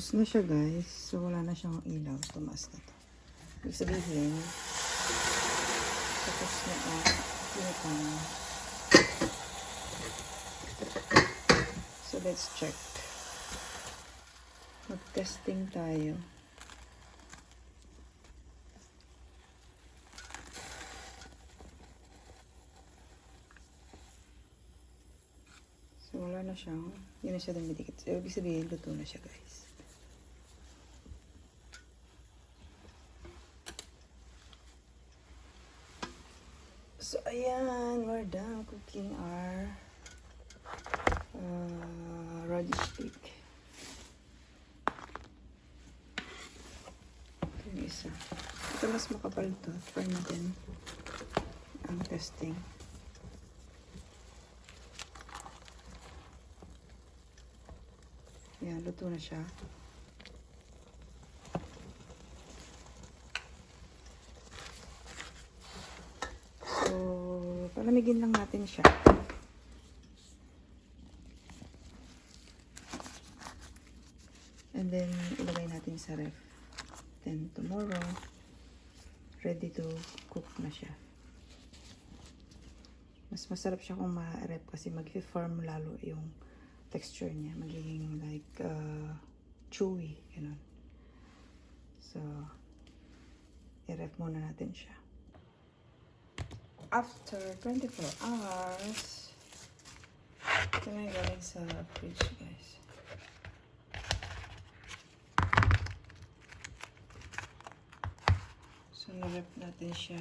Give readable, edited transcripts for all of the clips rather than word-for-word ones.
Tapos na siya guys. So wala na siyang ilaw. Tumaas na to. Ibig sabihin, tapos na ang pinitang. So let's check. Mag-testing tayo. So wala na siyang, yun na siya dumidikit. So ibig sabihin, luto na siya guys. So, ayan, we're done cooking our radish cake. Ito yung isa. Ito mas makapal to. Try natin ang testing. Ayan, luto na siya. So, palamigin lang natin siya. And then, ilagay natin sa ref. Then, tomorrow, ready to cook na siya. Mas masarap siya kung ma-ref kasi mag-firm lalo yung texture niya. Magiging like chewy. Ganun. So, i-ref muna natin siya. After 24 hours, ito na yung galing sa fridge, guys. So, na-rep natin siya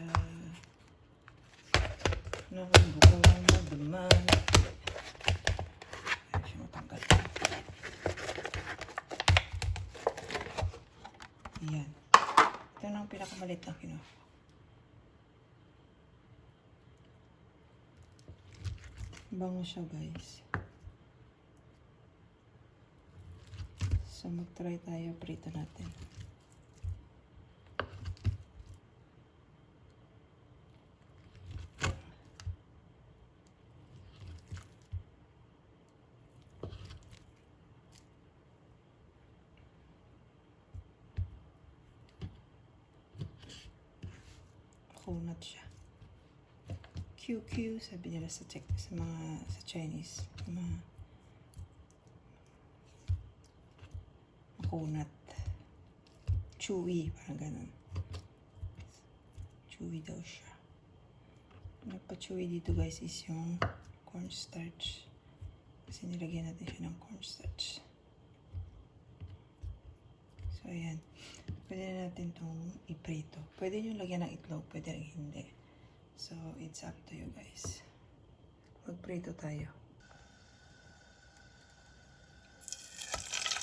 ng bukong magduman. Ayan siya matanggal. Ayan. Ito na ang pinakamalit na kinuha. Bango siya guys. So mag-try tayo, prito natin. Kunat siya. QQ, sabi nila sa sa Chinese, mga makunat, chewy, parang ganun. Chewy daw siya. Nagpa-chewy dito guys is yung cornstarch, kasi nilagyan natin siya ng cornstarch. So ayan, pwede na natin itong iprito. Pwede nyo lagyan ng itlog, pwede rin hindi. So, it's up to you guys. Magprito tayo.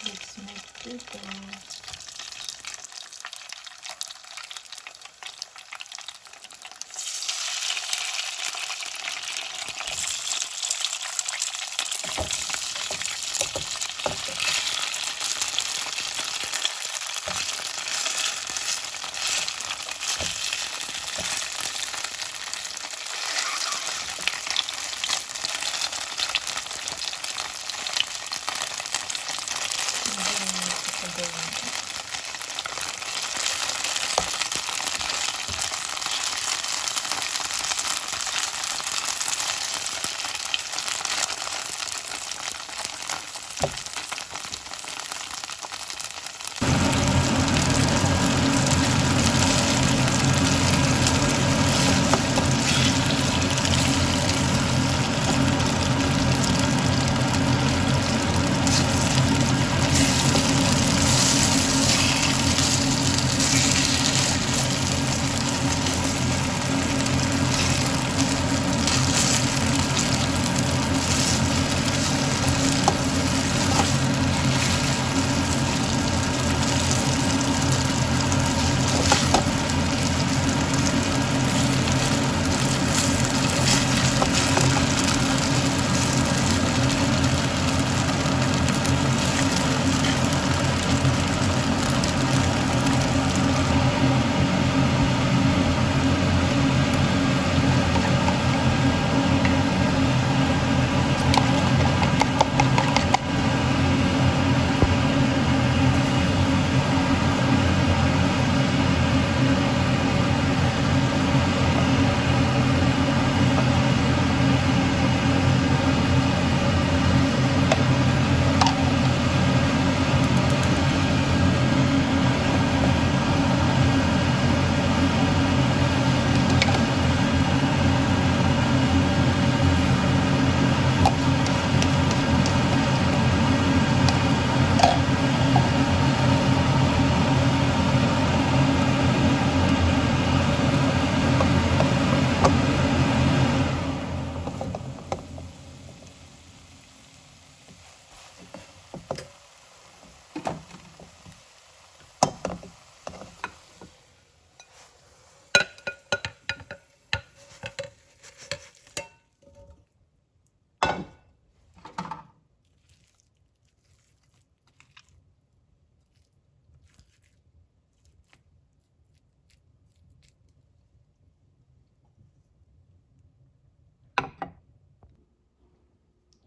Let's make prito.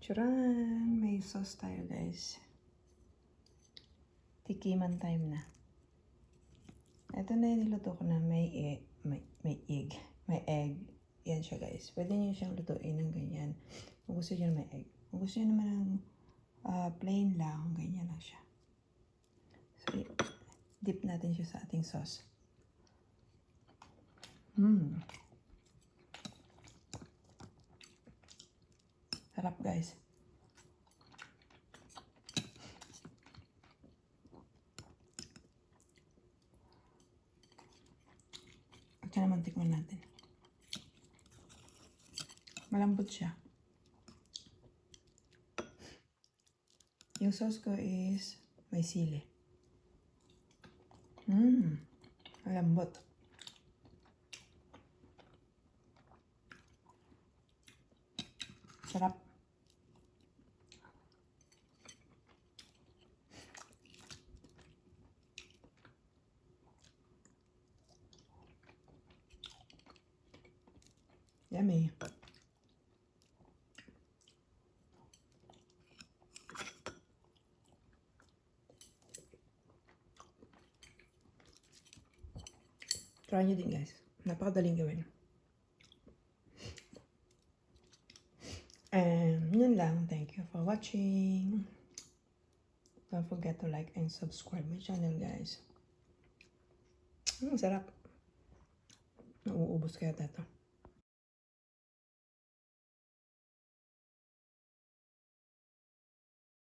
Charan! May sauce tayo, guys. Tikiman time na. Ito na yung niluto ko na may egg. May egg. Yan siya, guys. Pwede nyo siyang lutuin ng ganyan. Kung gusto nyo may egg. Kung gusto nyo naman ng plain lang, ganyan lang siya. So, dip natin siya sa ating sauce. Sarap, guys. At naman tikman natin. Malambot siya. Yung sauce ko is may sili. Malambot. Sarap. Yummy. Try nyo din, guys. Napakadaling gawin. And yun lang. Thank you for watching. Don't forget to like and subscribe my channel, guys. Sarap. Nauubos kaya ito.